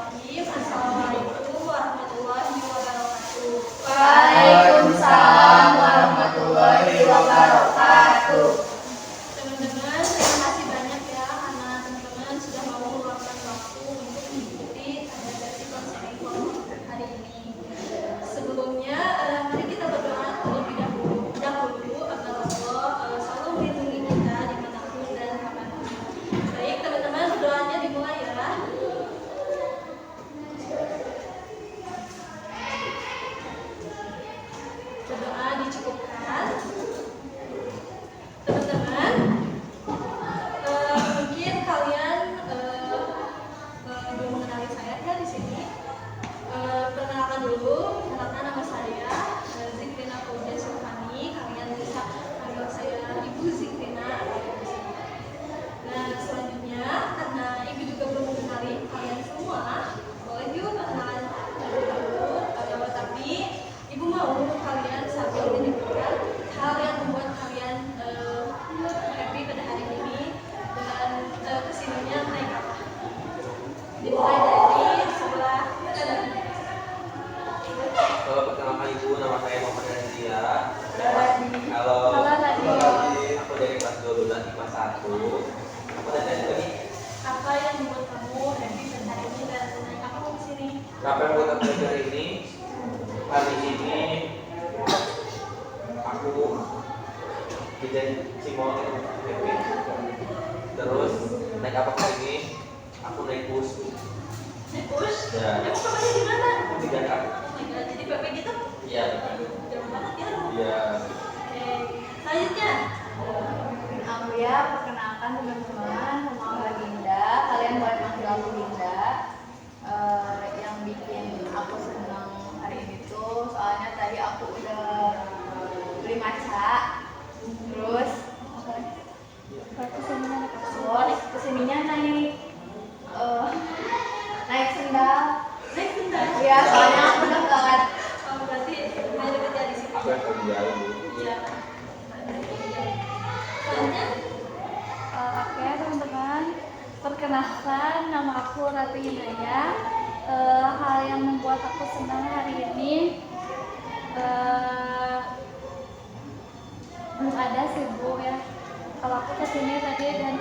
Bismillahirrahmanirrahim. Assalamualaikum warahmatullahi wabarakatuh. Waalaikumsalam warahmatullahi wabarakatuh. Teman-teman, terima kasih banyak ya karena teman-teman sudah mau meluangkan waktu untuk mengikuti sesi konseling hari ini. Sebelumnya, mari kita berdoa terlebih dahulu agar Allah selalu melindungi kita dimanapun dan kapanpun. Baik teman-teman, doanya dimulai ya. Berdoa dicukupkan. Teman-teman, mungkin kalian belum mengenali saya ya di sini. Perkenalkan dulu, kenalkan nama saya Zikrina Fauzia Sulfani. Kalian bisa panggil saya Ibu Zikrina atau Ibu Zikri. Nah, selanjutnya karena Ibu juga belum mengenali kalian semua, boleh yuk perkenalan terlebih dahulu. Tapi Ibu mau kalian sambil menyebutkan hal yang membuat kalian happy pada hari ini dan kesininya naik apa? Dimulai dari sebelah kanan. Perkenalkan Ibu, nama saya Muhammad Razia. Halo, aku dari kelas 12 IPA 1. Aku tanya tadi, Apa yang membuat kamu happy pada hari ini dan naik apa ke sini? apa yang buat aku belajar ini? Hari ini aku dijadi Simon happy. Terus naik apa kali ini? Aku naik bus. Naik bus? Ya. Emang bapaknya di mana? Di Jakarta. Oh my god, jadi bapak gitu? Iya. Jauh banget ya? Iya. Oke, selanjutnya. Aku ya, perkenalkan teman-teman, nama aku Linda. Kalian boleh panggil aku Linda. Yang bikin aku senang hari ini tuh, soalnya tadi aku udah beli matcha. Terus kesininya naik naik sendal. Naik bentar. Iya, soalnya aku dekat. Oh, berarti main deket ya di sini. Aku yang kerja Bu. Iya. Selanjutnya. Oke teman-teman, perkenalkan nama aku Rati Hidayah. Hal yang membuat aku senang hari ini belum ada sih Bu ya. Kalau aku kesini tadi dan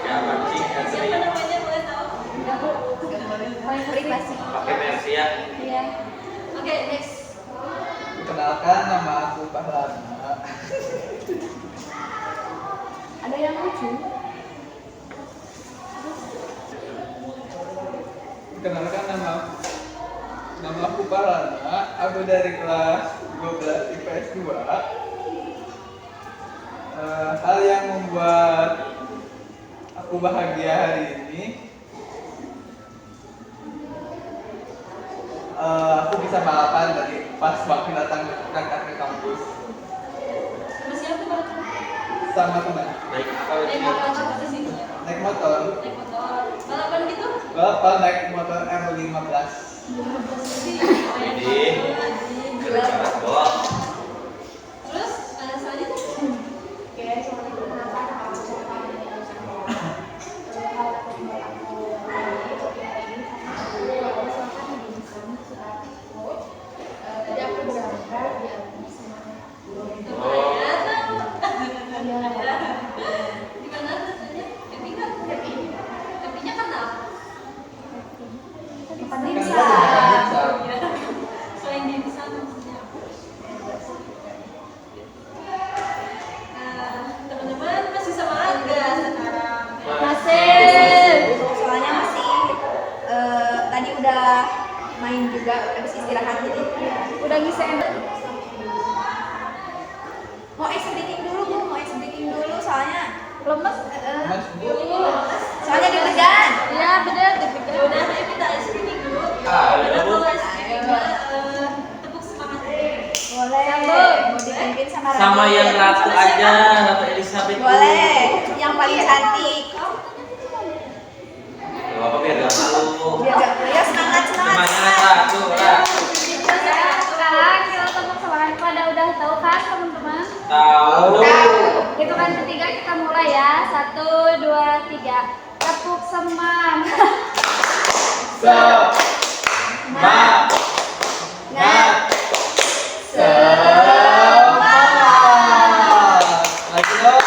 Siapa sih? Siapa namanya boleh tahu? enggak Bu, paling privasi. Pakai versi ya. Iya. Oke, next. Kenalkan, nama aku Pahlana. Ada yang lucu? Kenalkan, nama aku Pahlana. Aku dari kelas 12 IPS 2. Hal yang membuat aku bahagia hari ini, aku bisa balapan tadi pas waktu datang ke kampus Sama siapa Pak? sama teman. Naik apa Naik ini? apa ke sini? Naik motor, Naik motor. Balapan gitu? balapan naik motor R15. Ini. Keren banget, Bo. Terus selanjutnya? Oke, cuma perkenalkan nama aku Sofani. Hal yang membuat aku hari ini aku selatan di Wisma Suratiko. Tadi aku berangkat di Alumni semuanya. Lumayan. Iya. Gimana rasanya? Happy nggak? Happy. Happy-nya karena apa? Makan Kan dimsum. Ya. Selain dimsum maksudnya apa? Teman-teman masih semangat nggak sekarang? Masih. Soalnya masih tadi udah main juga habis istirahat jadi Udah ngisi mau ice breaking dulu Bu, mau ice breaking dulu soalnya lemes. Mas, Bu. soalnya deg-degan. Iya bener. Ya udah, ayo kita ice cream dulu. Ah, Kita ya, Bu. mau ice cream, tepuk semangat dulu. Boleh. Sambut. Mau dipimpin sama Rati. Sama yang ratu aja, Ratu Elizabeth. Bu. Boleh, yang paling cantik. Gak apa-apa biar gak malu. Biar gak ya semangat. Semangat ratu, ratu. Sekarang kita tepuk semangat pada udah tahu kan teman-teman? Tahu. Hitungan ketiga kita mulai ya. 1, 2, 3. Tepuk semangat. Semangat. Lagi dong.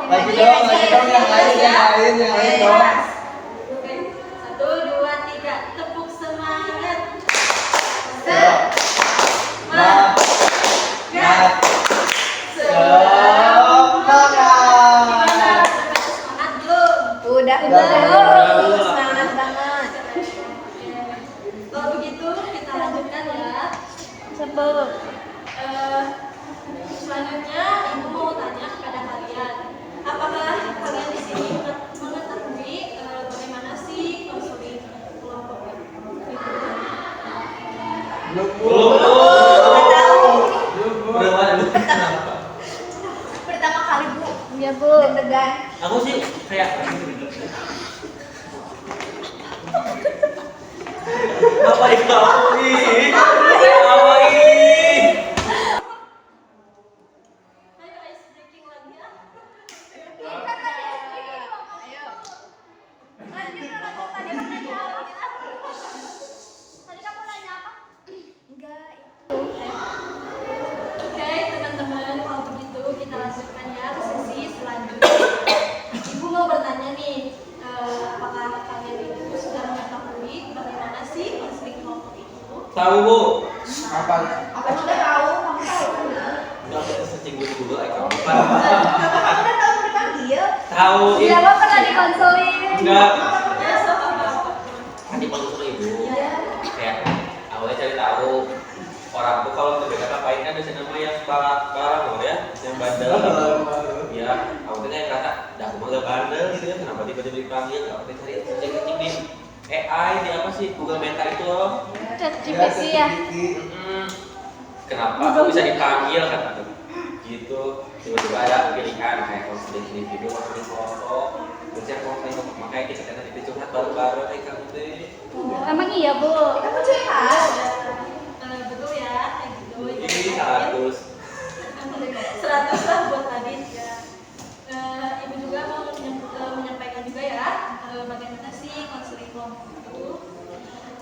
Lagi dong yang lain dong. Oke, 1, 2, 3, tepuk semangat. Semangat. Gimana? Semangat belum? Udah. Udah. Semangat banget. Kalau begitu kita lanjutkan ya. Sebelum Selanjutnya ibu mau tanya kepada kalian, apakah kalian di sini mengetahui bagaimana sih konseling kelompok itu? Pertama kali Bu. ya Bu. Deg-degan. Aku sih kayak apa ini kamu nih? Apa ini? Ayo ice breaking lagi ya. Ayo. Tadi kamu nanya apa? Enggak. Oke teman-teman, kalau begitu kita lanjutkan ya ke sesi selanjutnya. Ibu mau bertanya nih, apakah kalian itu sudah mengetahui bagaimana sih konseling kelompok itu? Tahu Bu? Apa? Apa udah tahu? Kamu tahu kan? Enggak kita searching dulu kamu. Kamu udah tahu dipanggil? Tahu Iya, Lo pernah di konseling. enggak? Ya, so apa? Tadi malu sama ibu. Kayak awalnya cari tahu orang tuh kalau berbeda ngapain kan biasanya nama yang barang loh ya, yang bandel. Ya, aku tuh kayak ngerasa, dah aku mah gak bandel gitu ya, kenapa tiba-tiba dipanggil? Gak apa cari cek di AI di apa sih Google Meta itu loh. ChatGPT ya. Kenapa aku bisa dipanggil kan? Gitu, tiba-tiba ada pilihan kayak konseling individu, konseling kelompok, terus yang konseling kelompok makanya kita kan itu curhat baru-baru kayak kamu deh. Emang iya Bu. Kamu curhat. Betul ya, kayak gitu. Ini 100. 100 lah buat Adit ya. Ibu juga mau menyampaikan juga ya bagaimana sih konseling kelompok itu.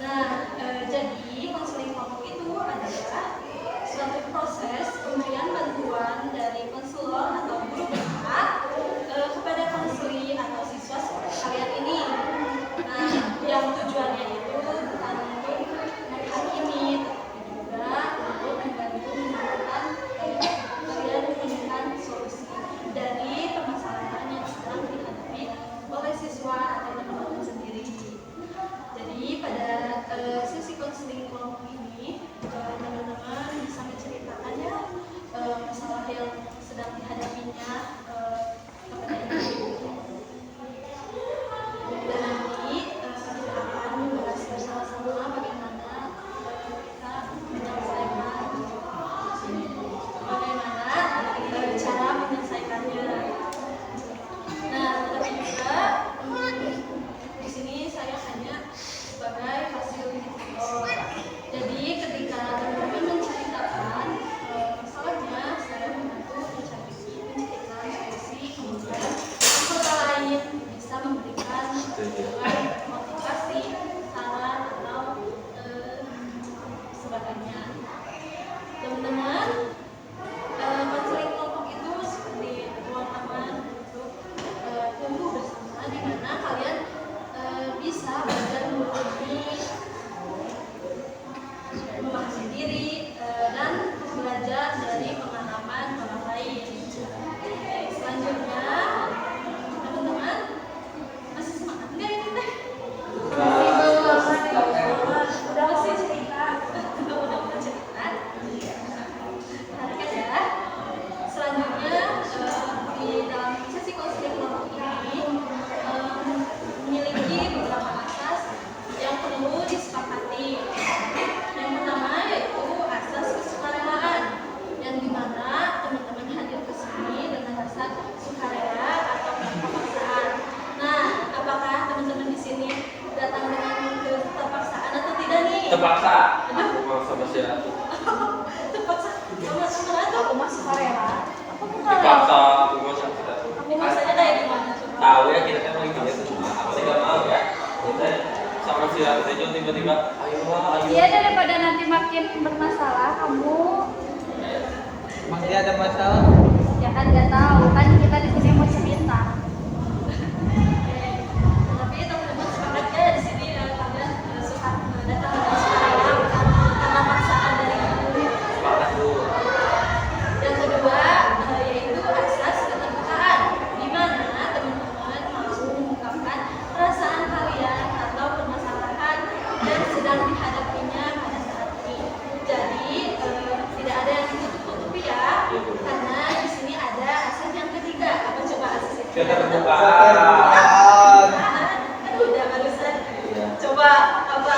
Nah, jadi konseling kelompok itu adalah suatu proses pemberian bantuan dari konselor atau guru BK kepada konseli atau siswa kalian ini. Nah, yang tujuannya itu bukan untuk menghakimi, tetapi juga untuk membantu menemukan kalian menemukan solusi dari permasalahan yang sedang dihadapi oleh siswa atau teman-teman sendiri. Jadi pada sesi konseling kelompok ini teman-teman bisa menceritakan ya masalah yang sedang dihadapinya kepada ibu. Dan nanti kita akan membahas bersama-sama bagaimana kita menyelesaikan cara menyelesaikannya. Nah, tetapi juga di sini saya hanya sebagai fasilitator. Jadi ketika teman-teman menceritakan masalahnya, saya membantu menceritakan solusi, kemudian anggota lain bisa memberikan motivasi, saran atau sebagainya. Teman-teman, konseling kelompok itu seperti ruang aman untuk tumbuh bersama, di mana kalian bisa belajar memahami diri dan belajar dari pengalaman orang lain. Selanjutnya, teman-teman masih semangat nggak ini teh? Masih cerita? Udah cerita? Menarik ya. Selanjutnya di dalam sesi konseling kelompok ini memiliki beberapa asas yang perlu disepakati. Yang pertama yaitu asas kesukarelaan, yang dimana teman-teman hadir ke sini dengan rasa sukarela atau keterpaksaan. Nah, apakah teman-teman di sini datang dengan keterpaksaan atau tidak nih? Terpaksa. Aku mau sama si Ratu. Terpaksa sama Ratu. Aku masih Korea. Aku bukan. Terpaksa aku mau sama si Ratu. Aku maksudnya kayak gimana? Tahu ya kita kan lagi kerja semua. Aku sih gak mau ya. Kita sama si si Tejo tiba-tiba ayo lah, ayo. Iya, daripada nanti makin bermasalah kamu. Emang dia ada masalah? Ya kan nggak tahu kan kita di sini mau cerita. Tapi teman-teman semangatnya di sini kalian suka datang dengan sukarela karena paksaan dari ibu. Semangat dulu. Yang kedua yaitu asas keterbukaan, di mana teman-teman mau mengungkapkan perasaan kalian atau permasalahan yang sedang dihadapinya pada saat ini. Jadi tidak ada yang ditutup-tutupi ya, karena di sini ada asas yang ketiga. Apa coba asas itu? Keterbukaan. Kan udah barusan. Iya. Coba apa?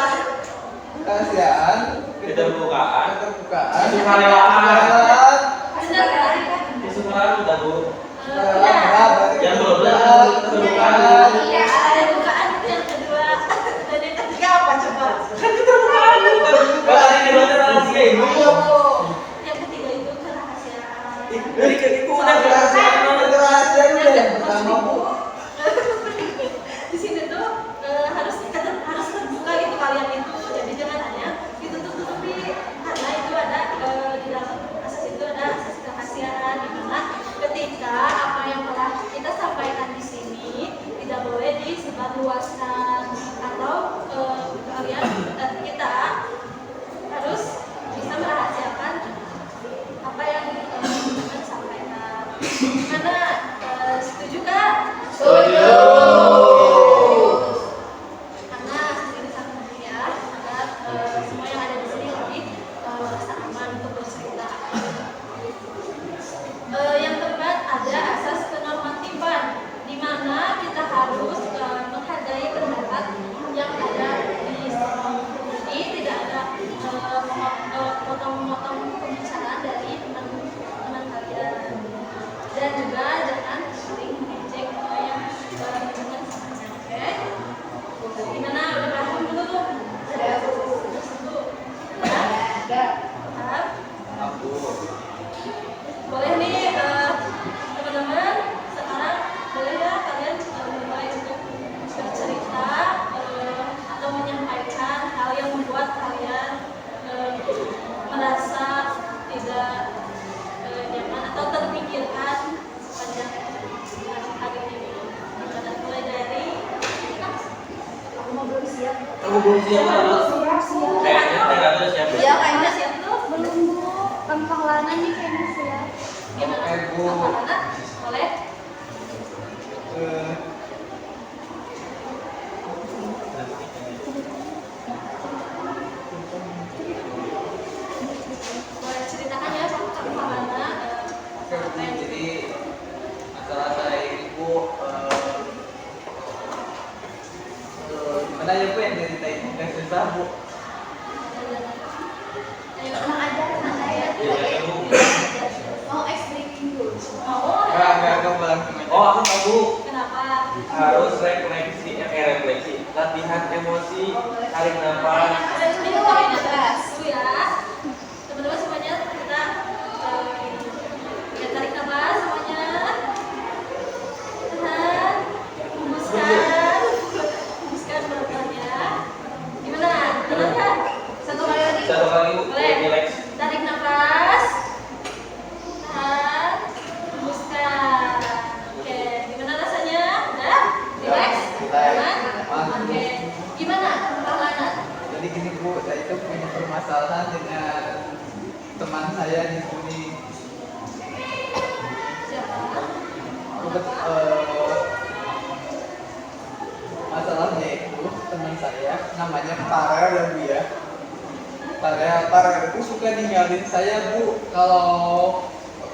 Kerahasiaan, Keterbukaan. keterbukaan, Kesukarelaan. Benar kan? Kesukaran udah Bu. Yang Benar. belum keterbukaan. Iya, ada bukaan itu yang kedua. Dan yang ketiga apa coba? Kalau ini baca rahasia ibu. Yang ketiga itu kerahasiaan. Dari itu udah kerahasiaan. Kerahasiaan udah yang pertama Maksud Bu. ibu, di sini tuh harus terbuka gitu kalian itu. Jadi jangan hanya ditutup-tutupi, karena itu ada di dalam asas itu ada asas kerahasiaan, di mana ketika apa yang telah kita sampaikan di sini tidak boleh disebarluaskan, atau kalian kita harus bisa merahasiakan apa yang teman-teman sampaikan. Gimana? Setuju kak? Setuju. Karena ini sangat penting ya, agar semua yang ada di sini lebih merasa aman untuk bercerita. Yang keempat ada asas kenormatifan, di mana kita harus menghargai pendapat yang ada di sekolah. Jadi tidak ada potong-potong pembicaraan dari teman-teman kalian, dan juga jangan saling mengejek yang teman-teman sampaikan. Oke? Gimana? Udah paham belum? Sudah setuju? Ada. Paham? Aku. Boleh nih teman-teman, sekarang boleh ya kalian mulai untuk bercerita atau menyampaikan hal yang membuat kalian merasa tidak nyaman atau terpikirkan sepanjang hari ini. Gimana? Mulai dari Aku mau belum siap. Kamu belum siap banget. Kayaknya tidak ada siap. Iya, kayaknya siap tuh. Belum Bu, gampang lana nih kayaknya siap. Gimana? Oke, Bu. Apa, boleh? Eh, Boleh ceritakan ya bagaimana Oke Bu, jadi masalah saya ini Bu, gimana ya Bu yang ceritain nggak susah Bu. tenang aja, tenang aja. Iya, Bu. Mau explaining dulu. Nggak pulang ke meja. Oh, aku tahu. Kenapa? Harus refleksi, latihan emosi, tarik nafas. Ini poin dulu ya. Teman-teman semuanya kita tarik nafas semuanya. Tahan. Hembuskan pelan-pelannya. Gimana? Tenang kan? Satu kali lagi. Satu kali Bu, Boleh. relax. Tarik nafas. Tahan. Hembuskan. Oke, gimana rasanya? Udah? Relax? Aman? Oke. Gimana? Perlahan. Jadi gini Bu, saya itu punya permasalahan dengan teman saya di sini. Siapa? Masalahnya itu teman saya namanya Farel ya Bu ya. Farel itu suka ninggalin saya Bu. Kalau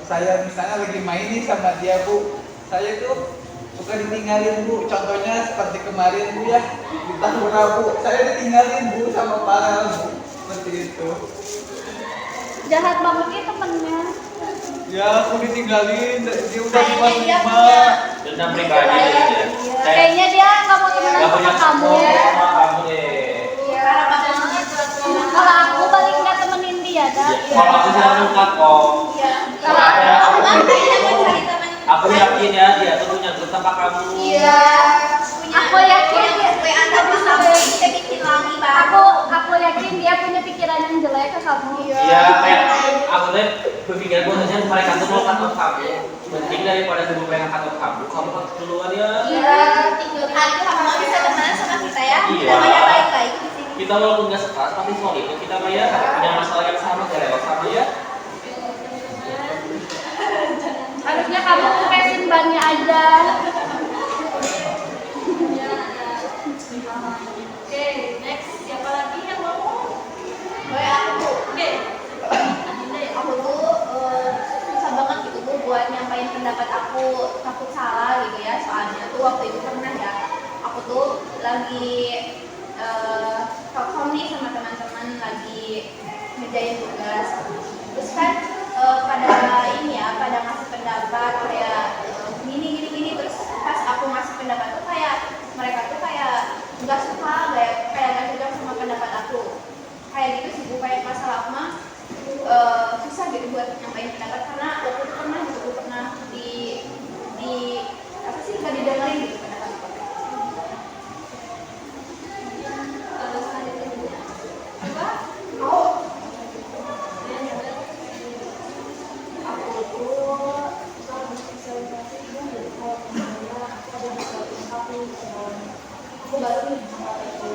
saya misalnya lagi main nih sama dia Bu, saya itu suka ditinggalin Bu. Contohnya seperti kemarin Bu ya, di Tahura Bu, saya ditinggalin Bu sama Farel Bu. Seperti itu. Jahat banget nih temennya. Ya aku ditinggalin, dia udah Kayaknya dia 55. punya Dendam pribadi ya. Kayaknya dia nggak mau temenan Gak sama punya kamu. sama kamu deh. Iya, banget. Kalau aku paling nggak temenin dia dah. Kalau aku sih suka kok. Iya. Kalau Aku kan kayaknya mau cerita banyak. Aku yakin ya dia tuh punya grup sama kamu. Iya. Aku yakin dia. Anda bisa kita bikin langsung. berpikir bahwasanya mereka tuh mau cut off kamu. Mending daripada nunggu mereka cut off kamu harus keluar ya. Iya, tinggal aja kamu bisa temenan sama kita ya. Kita Iya. banyak baik-baik di sini. Kita walaupun nggak sekelas pasti solid. Kita mah ya punya masalah yang sama, gak sama ya. Harusnya kamu kempesin bannya aja. Ya, ada. Oke, next siapa lagi yang mau? Aku Oke. Lanjut deh. aku tuh susah banget gitu Bu buat nyampain pendapat aku, takut salah gitu ya. Soalnya tuh waktu itu pernah ya, aku tuh lagi talk nih sama teman-teman lagi ngerjain tugas. Terus kan pada ini ya, pada ngasih pendapat kayak gini terus pas aku ngasih pendapat tuh kayak mereka tuh kayak nggak suka, kayak nggak cocok sama pendapat aku. Kayak gitu sih Bu, kayak masalah aku mah susah gitu buat nyampaikan pendapat karena aku tuh pernah gitu, aku pernah di apa sih nggak didengerin gitu pendapat aku. Selanjutnya. Coba. Oh, Ya, ya. aku tuh kalau sosialisasi itu jadi kalau misalnya ada di suatu aku baru nih sama itu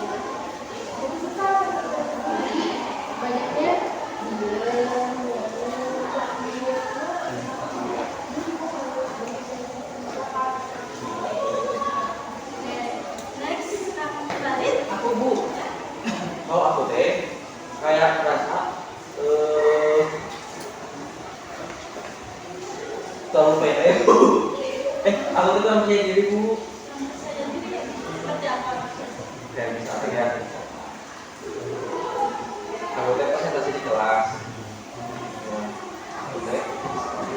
aku suka banyaknya Oke. Next, Kak Radit. Aku Bu, kalau aku teh kayak merasa terlalu pede Bu. Aku tuh kan percaya diri Bu. Saya jadi seperti apa? Kayak misalnya ya, aku teh presentasi di kelas. Aku teh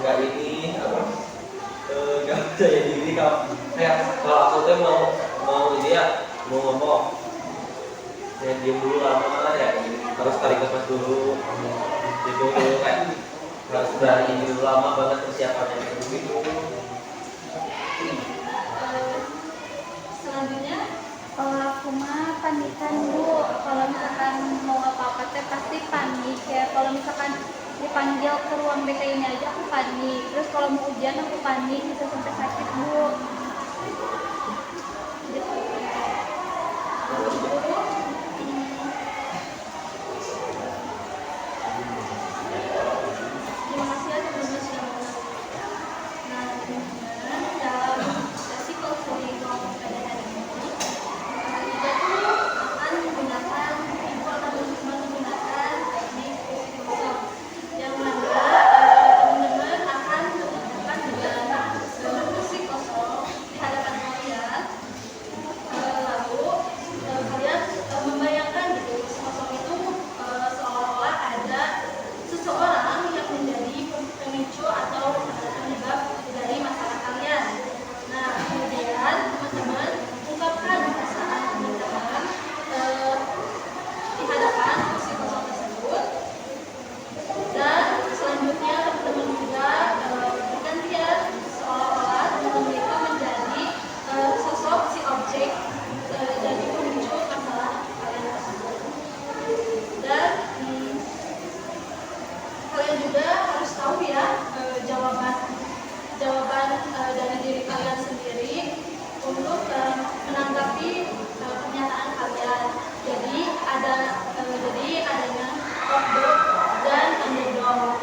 nggak ini apa? Nggak percaya diri kalau aku teh mau ini ya mau ngomong. Saya diem dulu lama ya, harus tarik nafas dulu. Itu kayak harus berani dulu lama banget persiapannya gitu. Selanjutnya, Kalau aku mah panikan Bu, kalau misalkan mau apa-apa teh pasti panik ya. Kalau misalkan dipanggil ke ruang BK ini aja aku panik. Terus kalau mau ujian aku panik, bisa sampai sakit Bu. Gitu. terima kasih ya teman-teman sudah menonton. Nah, teman-teman, dalam sesi counseling kelompok PDN ini, kita tuh akan menggunakan teknik positif yang mana teman-teman akan menunjukkan dengan musik kosong di hadapan kalian. Lalu kalian membayangkan gitu sosok itu seolah-olah ada seseorang yang menjadi pemicu atau penyebab dari masalah kalian. Nah, kemudian teman-teman ungkapkan perasaan teman-teman di hadapan kursi kosong tersebut. Dan selanjutnya teman-teman juga bergantian seolah-olah teman-teman itu menjadi sosok si objek jadi pemicu masalah kalian tersebut. Dan kalian juga harus tahu ya jawaban dari diri kalian sendiri untuk menanggapi pernyataan kalian. Jadi adanya top dog dan underdog.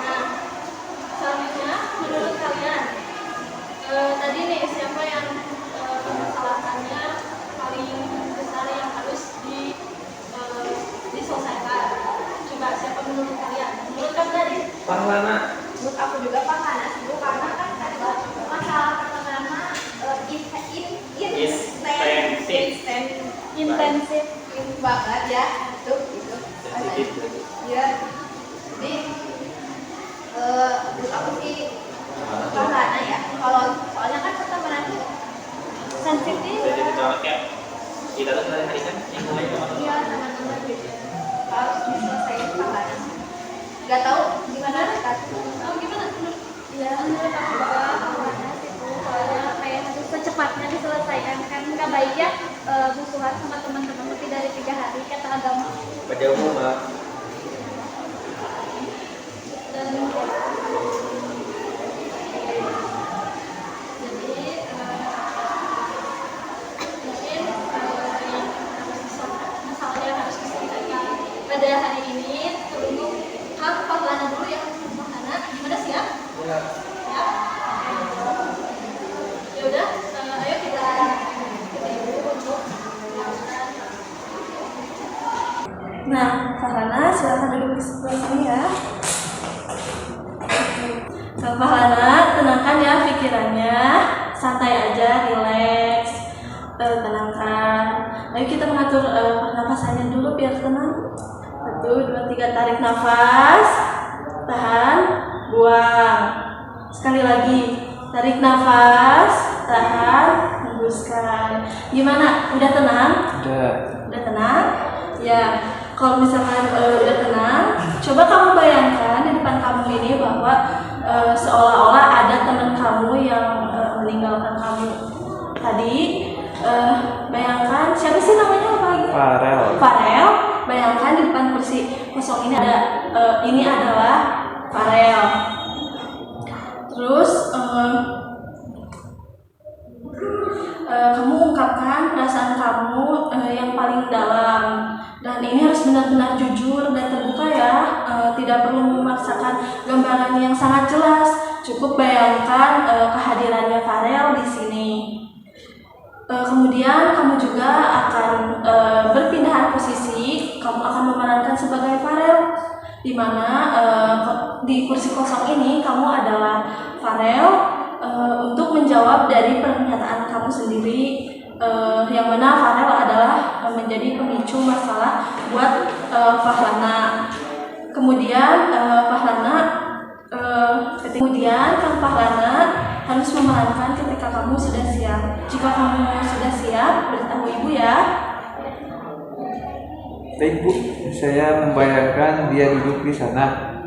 Nah, selanjutnya menurut kalian tadi nih siapa yang permasalahannya paling besar yang harus diselesaikan? Coba siapa menurut kalian? Menurut Kak Radit? Pahlana. menurut aku juga panas Bu, karena kan tadi tuh masalah pertama Intensif. banget ya itu gitu Sensitif. ya. Jadi menurut aku sih panas ya, kalau soalnya kan pertemanan tuh Sensitif. Saya jadi cowok kayak kita tuh sehari-hari kan lingkungannya teman-teman. iya teman-teman gitu harus diselesaikan panas. Nggak tahu gimana kan? Oh, gimana menurut? Ya menurut aku juga panas itu soalnya kayak harus secepatnya diselesaikan kan nggak baik ya musuhan sama teman-teman lebih dari 3 hari kata agama. Pada umum mah dan jadi mungkin yang masalah yang harus diselesaikan pada hari ini untuk Kang Pahlana dulu ya. Pahlana gimana sih ya? Ya. Ya udah, ayo kita ibu untuk melakukan. Nah, Pahlana silakan duduk di sebelah sini ya. Kang Pahlana, tenangkan ya pikirannya, santai aja, rileks, tenangkan. Ayo kita mengatur pernapasannya dulu biar tenang. 1, 2, 3, tarik nafas, tahan, buang. Sekali lagi, tarik nafas, tahan, hembuskan. Gimana? Udah tenang? Udah tenang? Ya, kalau misalkan udah tenang, coba kamu bayangkan di depan kamu ini bahwa seolah-olah ada teman kamu yang meninggalkan kamu tadi. Bayangkan, siapa sih namanya apa lagi? Farel. Bayangkan di depan kursi kosong ini ada, ini adalah Farel. Terus kamu ungkapkan perasaan kamu yang paling dalam, dan ini harus benar-benar jujur dan terbuka ya. Tidak perlu memaksakan gambaran yang sangat jelas, cukup bayangkan kehadirannya Farel di sini. Kemudian kamu juga akan berpindahan posisi, kamu akan memerankan sebagai Farel, di mana di kursi kosong ini kamu adalah Farel untuk menjawab dari pernyataan kamu sendiri, yang mana Farel adalah menjadi pemicu masalah buat Pahlana. Kemudian Kang Pahlana harus memerankan ketika kamu sudah siap. Jika kamu sudah siap, beritahu ibu ya. Baik Bu, saya membayangkan dia duduk di sana.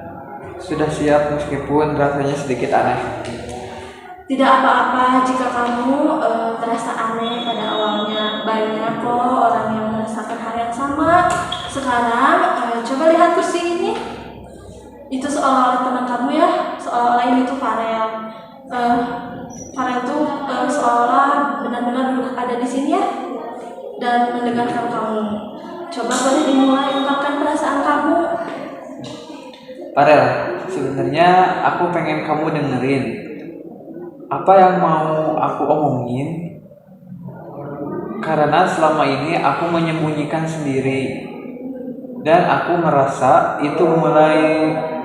Sudah siap meskipun rasanya sedikit aneh. Tidak apa-apa jika kamu terasa aneh pada awalnya. Banyak kok orang yang merasakan hal yang sama. Sekarang coba lihat kursi ini. Itu seolah-olah teman kamu ya, seolah-olah ini tuh Farel. Farel tuh seolah benar-benar ada di sini ya, dan mendengarkan kamu. Coba boleh dimulai ungkapkan perasaan kamu. Farel, sebenarnya aku pengen kamu dengerin apa yang mau aku omongin, karena selama ini aku menyembunyikan sendiri dan aku merasa itu mulai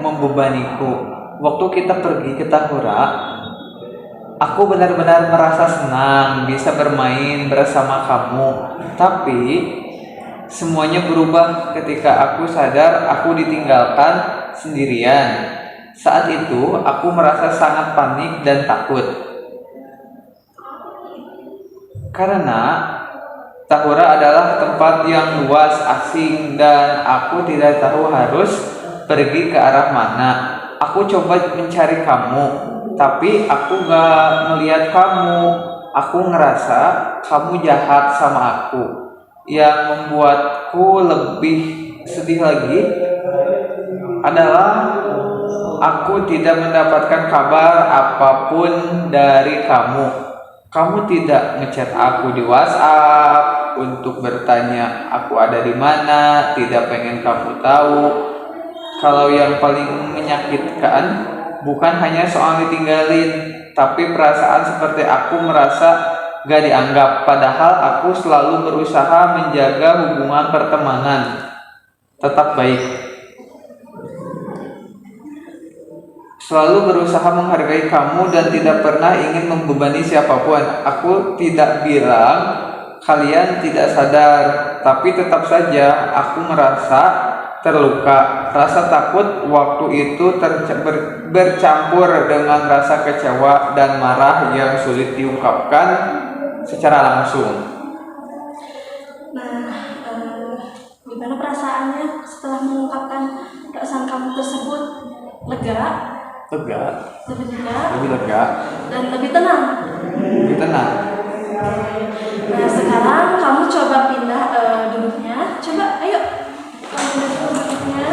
membebaniku. Waktu kita pergi ke Tahura, aku benar-benar merasa senang bisa bermain bersama kamu. Tapi semuanya berubah ketika aku sadar aku ditinggalkan sendirian. Saat itu aku merasa sangat panik dan takut, karena Tahura adalah tempat yang luas, asing, dan aku tidak tahu harus pergi ke arah mana. Aku coba mencari kamu, tapi aku gak melihat kamu. Aku ngerasa kamu jahat sama aku. Yang membuatku lebih sedih lagi adalah aku tidak mendapatkan kabar apapun dari kamu. Kamu tidak ngechat aku di WhatsApp untuk bertanya aku ada di mana, tidak pengen kamu tahu. Kalau yang paling menyakitkan bukan hanya soal ditinggalin, tapi perasaan seperti aku merasa gak dianggap, padahal aku selalu berusaha menjaga hubungan pertemanan tetap baik. Selalu berusaha menghargai kamu dan tidak pernah ingin membebani siapapun. Aku tidak bilang kalian tidak sadar, tapi tetap saja aku merasa terluka. Rasa takut waktu itu bercampur dengan rasa kecewa dan marah yang sulit diungkapkan secara langsung. Nah, gimana perasaannya setelah mengungkapkan perasaan kamu tersebut? Lega? Lebih lega? Dan lebih tenang? Nah, sekarang kamu coba pindah duduknya. Coba, ayo. Kamu pindah duduknya.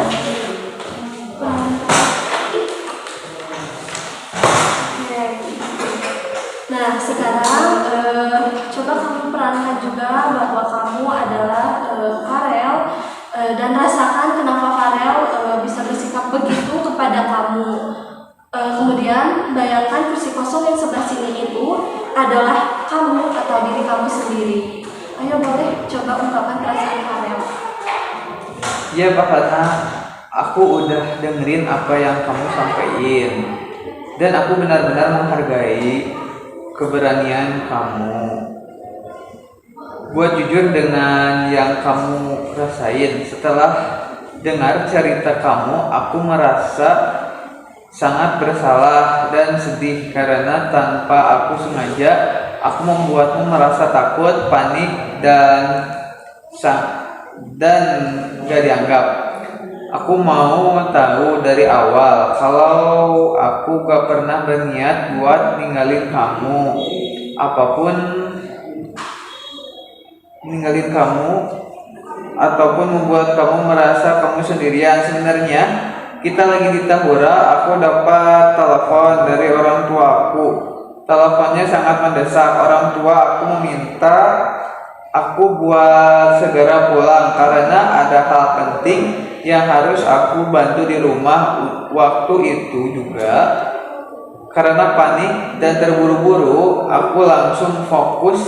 juga bahwa kamu adalah Farel, dan rasakan kenapa Farel bisa bersikap begitu kepada kamu. Kemudian bayangkan kursi kosong yang sebelah sini itu adalah kamu atau diri kamu sendiri. Ayo boleh coba ungkapkan perasaan Farel. Iya Bahana, aku udah dengerin apa yang kamu sampaikan dan aku benar-benar menghargai keberanian kamu buat jujur dengan yang kamu rasain. Setelah dengar cerita kamu, aku merasa sangat bersalah dan sedih karena tanpa aku sengaja aku membuatmu merasa takut, panik, dan gak dianggap. Aku mau tahu dari awal kalau aku gak pernah berniat buat ninggalin kamu ataupun membuat kamu merasa kamu sendirian. Sebenarnya kita lagi di Tahura, aku dapat telepon dari orang tua aku. Teleponnya sangat mendesak. Orang tua aku meminta aku buat segera pulang karena ada hal penting yang harus aku bantu di rumah. Waktu itu juga karena panik dan terburu-buru, aku langsung fokus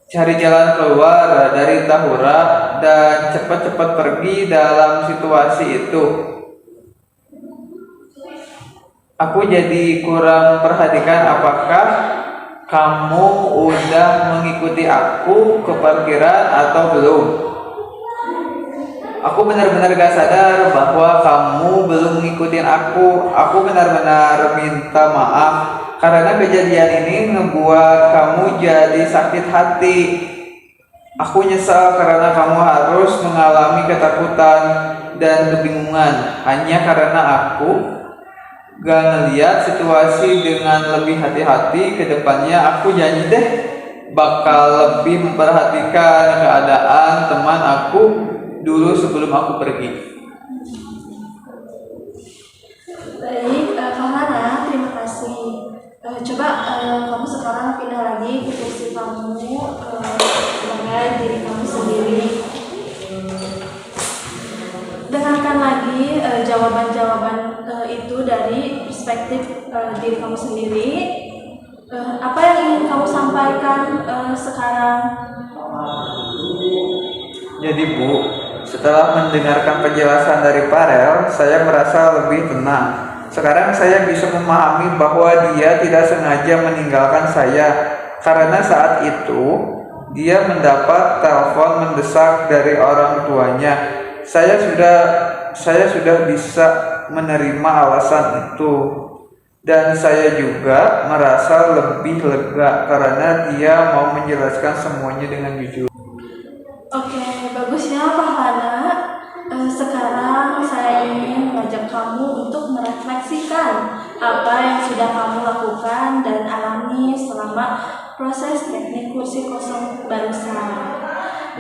cari jalan keluar dari Tahura dan cepat-cepat pergi. Dalam situasi itu aku jadi kurang perhatikan apakah kamu udah mengikuti aku ke parkiran atau belum. Aku benar-benar gak sadar bahwa kamu belum ngikutin aku. Aku benar-benar minta maaf karena kejadian ini ngebuat kamu jadi sakit hati. Aku nyesal karena kamu harus mengalami ketakutan dan kebingungan hanya karena aku gak ngeliat situasi dengan lebih hati-hati. Kedepannya aku janji deh bakal lebih memperhatikan keadaan teman aku dulu sebelum aku pergi. Baik, Farhana, terima kasih. Coba kamu sekarang pindah lagi ke kursi kamu sebagai diri kamu sendiri. Dengarkan lagi jawaban-jawaban itu dari perspektif diri kamu sendiri. Apa yang ingin kamu sampaikan sekarang? Jadi Bu, setelah mendengarkan penjelasan dari Farel, saya merasa lebih tenang. Sekarang saya bisa memahami bahwa dia tidak sengaja meninggalkan saya karena saat itu dia mendapat telepon mendesak dari orang tuanya. Saya sudah bisa menerima alasan itu dan saya juga merasa lebih lega karena dia mau menjelaskan semuanya dengan jujur. Oke, bagusnya Farhana. Sekarang saya ingin mengajak kamu untuk merefleksikan apa yang sudah kamu lakukan dan alami selama proses teknik kursi kosong barusan.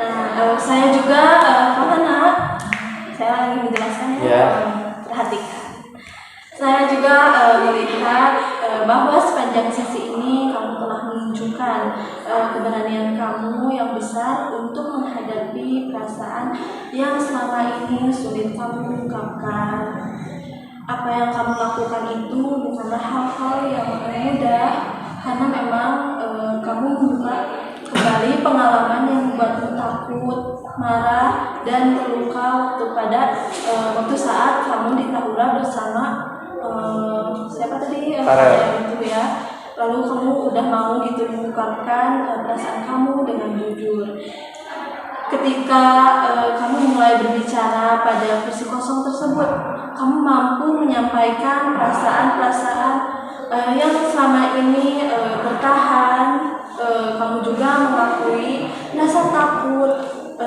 Nah, saya juga Farhana, saya lagi menjelaskan ya, perhatikan. Saya juga melihat bahwa sepanjang sesi ini kamu telah menunjukkan keberanian kamu yang besar untuk menghadapi perasaan yang selama ini sulit kamu ungkapkan. Apa yang kamu lakukan itu bukanlah hal-hal yang mudah, karena memang kamu membuka kembali pengalaman yang membuatmu takut, marah, dan terluka waktu saat kamu di Tahura bersama siapa tadi itu ya. Lalu kamu udah mau gitu mengungkapkan perasaan kamu dengan jujur. Ketika kamu mulai berbicara pada kursi kosong tersebut, kamu mampu menyampaikan perasaan-perasaan yang selama ini bertahan. Kamu juga mengakui rasa takut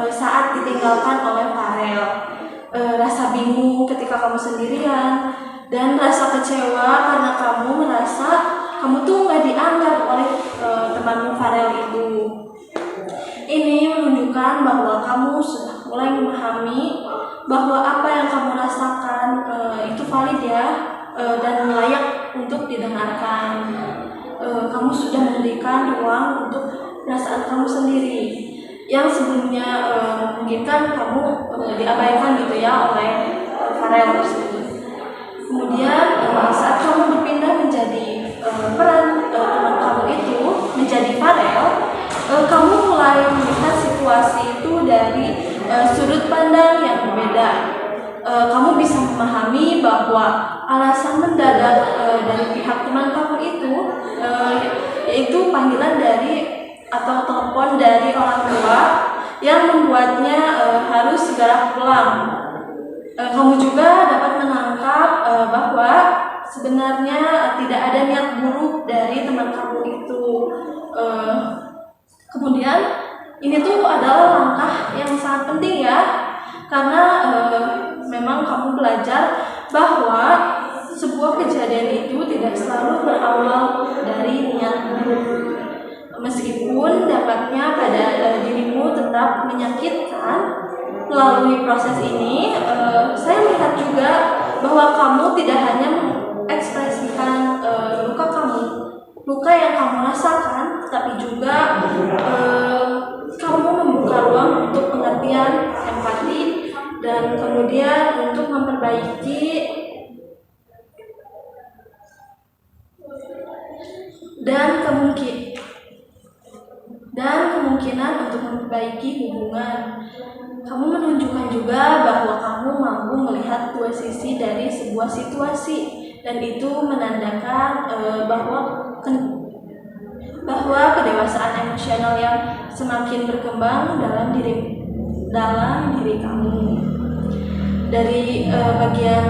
saat ditinggalkan oleh Farel, rasa bingung ketika kamu sendirian, dan rasa kecewa karena kamu merasa kamu tuh nggak dianggap oleh temanmu Farel itu. Ini menunjukkan bahwa kamu sudah mulai memahami bahwa apa yang kamu rasakan itu valid ya, dan layak untuk didengarkan. Kamu sudah memberikan ruang untuk perasaan kamu sendiri yang sebelumnya mungkin kan kamu diabaikan gitu ya oleh Farel tersebut. Kemudian saat kamu berpindah menjadi peran teman kamu itu menjadi Farel, kamu mulai melihat situasi itu dari sudut pandang yang berbeda. Kamu bisa memahami bahwa alasan mendadak dari pihak teman kamu itu yaitu panggilan dari atau telepon dari orang tua yang membuatnya harus segera pulang. Kamu juga dapat menangkap bahwa sebenarnya tidak ada niat buruk dari teman kamu itu. Kemudian ini tuh adalah langkah yang sangat penting ya, karena memang kamu belajar bahwa sebuah kejadian itu tidak selalu berawal dari niat buruk. Meskipun dapatnya pada dirimu tetap menyakitkan, melalui proses ini saya melihat juga bahwa kamu tidak hanya mengekspresikan luka yang kamu rasakan, tapi juga kamu membuka ruang untuk pengertian, empati, dan kemudian untuk memperbaiki dan kemungkinan untuk memperbaiki hubungan. Kamu menunjukkan juga bahwa kamu mampu melihat dua sisi dari sebuah situasi, dan itu menandakan bahwa kedewasaan emosional yang semakin berkembang dalam diri kamu. Dari bagian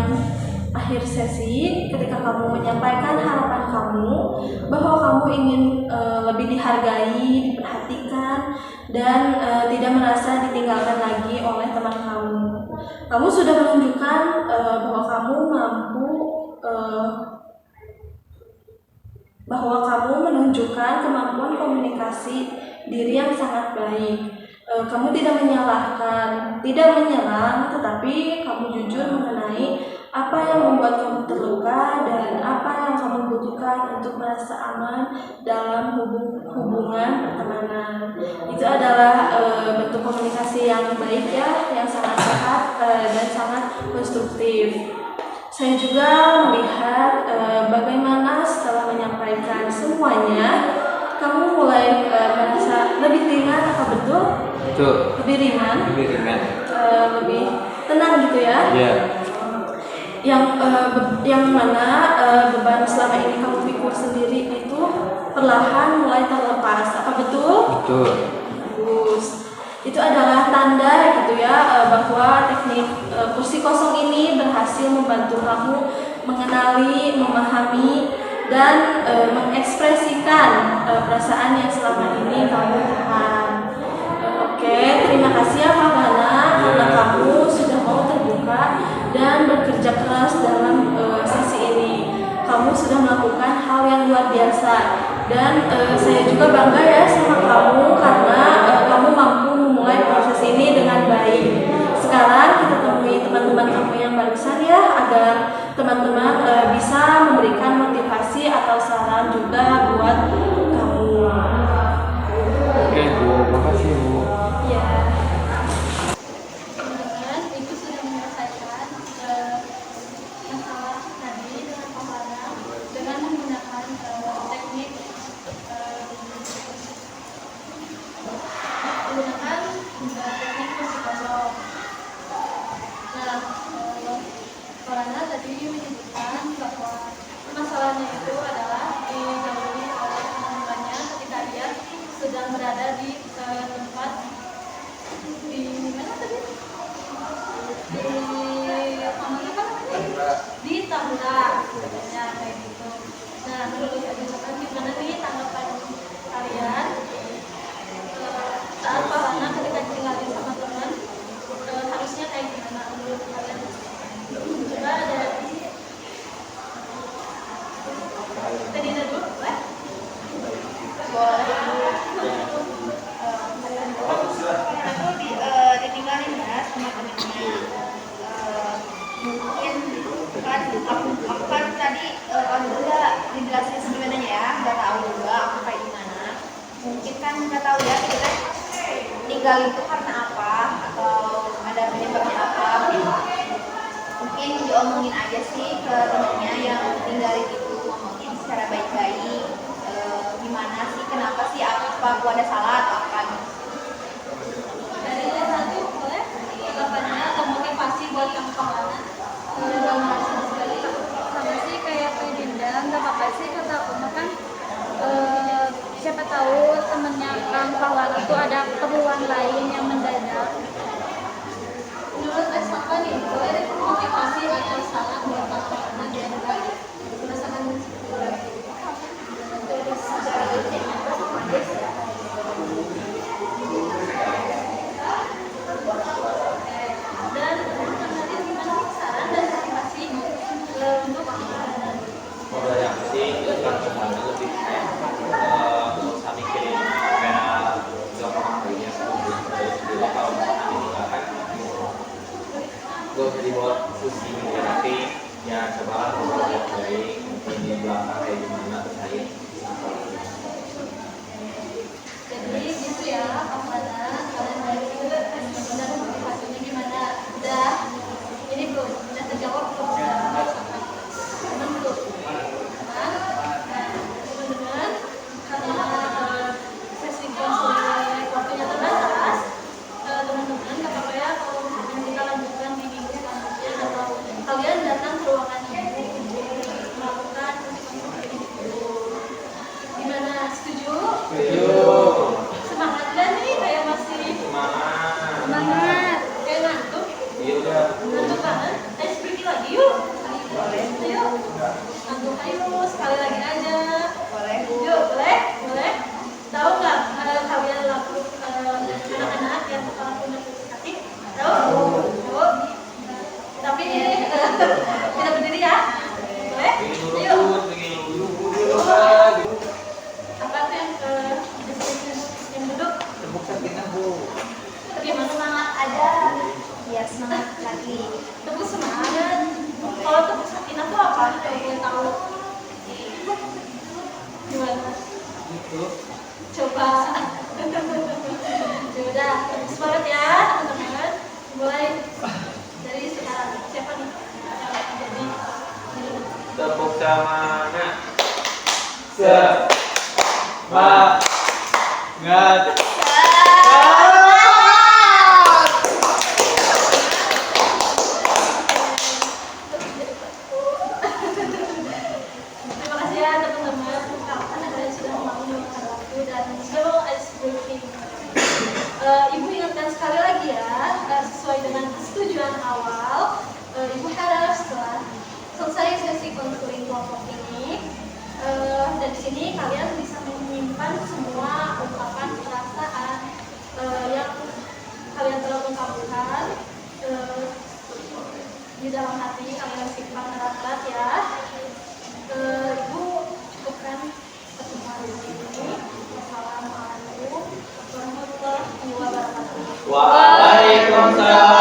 akhir sesi, ketika kamu menyampaikan harapan kamu bahwa kamu ingin lebih dihargai, diperhatikan, dan tidak merasa ditinggalkan lagi oleh teman kamu. Kamu sudah menunjukkan bahwa kamu menunjukkan kemampuan komunikasi diri yang sangat baik. Kamu tidak menyalahkan, tidak menyerang, tetapi kamu jujur mengenai apa yang membuat kamu terluka dan apa yang kamu butuhkan untuk merasa aman dalam hubungan pertemanan. Itu adalah bentuk komunikasi yang baik ya, yang sangat sehat dan sangat konstruktif. Saya juga melihat bagaimana setelah menyampaikan semuanya, kamu mulai merasa lebih ringan, apa betul? Betul. Lebih ringan. Lebih tenang gitu ya. Iya. Yang mana beban selama ini kamu pikul sendiri itu perlahan mulai terlepas. Apa betul? Betul. Bagus. Itu adalah tanda gitu ya bahwa teknik kursi kosong ini berhasil membantu kamu mengenali, memahami, dan mengekspresikan perasaan yang selama ini kamu tahan. Oke, terima kasih ya Pak Hana karena kamu sudah mau terbuka dan bekerja keras dalam sesi ini. Kamu sudah melakukan hal yang luar biasa, dan saya juga bangga ya sama kamu karena kamu mampu memulai proses ini dengan baik. Sekarang kita temui teman-teman kamu yang barusan ya, agar teman-teman bisa memberikan motivasi atau saran juga buat kamu. Oke Bu, makasih Bu. Ya. Dan itu sudah menyelesaikan masalah tadi dengan pemahaman dengan menggunakan teknik kursi kosong. Nah, Korana tadi menyebutkan bahwa masalahnya itu adalah dijauhi oleh teman-temannya ketika dia sedang berada di tempat di mana tadi? Di Tahura, katanya kayak gitu. Nah, terus misalkan gimana nih tanggapan kalian saat Farana ketika ditinggalin sama teman, harusnya kayak gimana menurut kalian? Coba dari tadi dulu, boleh? ditinggal itu karena apa atau ada penyebabnya apa. Mungkin diomongin aja sih ke temennya yang tinggalin itu, ngomongin secara baik-baik. Gimana sih, kenapa sih, apa aku ada salah atau apa gitu. Dari yang satu boleh tanggapannya atau motivasi buat kamu Paulana dalam merasa sekali. Sama sih kayak Kak Dinda, nggak apa-apa sih kata aku mah kan siapa tahu temennya Kang Pahlana tuh ada keperluan lain yang mendadak. Menurut Esma nih, boleh ada motivasi atau saran buat kamu Paulana biar merasakan dan nanti gimana saran dan motivasi untuk Paulana? Modal yang penting itu kan semuanya lebih kayak nggak usah mikirin kayak gampang lainnya sebelum kalau misalnya ditinggalkan gue jadi buat susi gitu tapi ya cobalah ngobrol baik-baik mungkin di belakang kayak gimana terus aja Jadi gitu ya, Paulana, kalian balik dan motivasinya gimana? Udah, ini belum, udah terjawab belum? Teman belum? Teman? Nah, teman-teman, karena sesi konseling waktunya terbatas, teman-teman nggak apa-apa ya kalau misalnya kita lanjutkan di minggu selanjutnya atau kalian datang ke ruangan ibu untuk melakukan konseling itu. Gimana? Setuju? Semangat kan nih kayak masih Semangat. kayak ngantuk. iya udah Ngantuk banget. Pergi lagi yuk. Ayo. Ngantuk ayo sekali lagi aja. Boleh. Yuk, boleh? Boleh? Tahu nggak kalian laku anak-anak yang sekarang punya kaki? Tahu? Tahu? Tapi kita berdiri ya. Boleh? Ayo. Apa tuh yang duduk? Tepuk sakinah Bu. Gimana? Semangat aja, biar semangat lagi. Tepuk semangat. Kalau tepuk sakinah tuh apa? Kalau boleh tahu? Gimana? Gitu. Coba. Yaudah, tepuk semangat ya teman-teman. Mulai dari sekarang. Siapa nih? Jadi, tepuk semangat Semangat. terima kasih ya teman-teman karena kalian sudah mau meluangkan waktu dan slow ice breaking. Ibu ingatkan sekali lagi ya, sesuai dengan persetujuan awal, Ibu harap setelah selesai sesi konseling kelompok ini, dan di sini kalian bisa menyimpan semua ungkapan perasaan yang kalian telah ungkapkan di dalam hati, kalian simpan erat-erat ya. Ibu cukupkan pertemuan di sini. Wassalamualaikum warahmatullahi wabarakatuh. Waalaikumsalam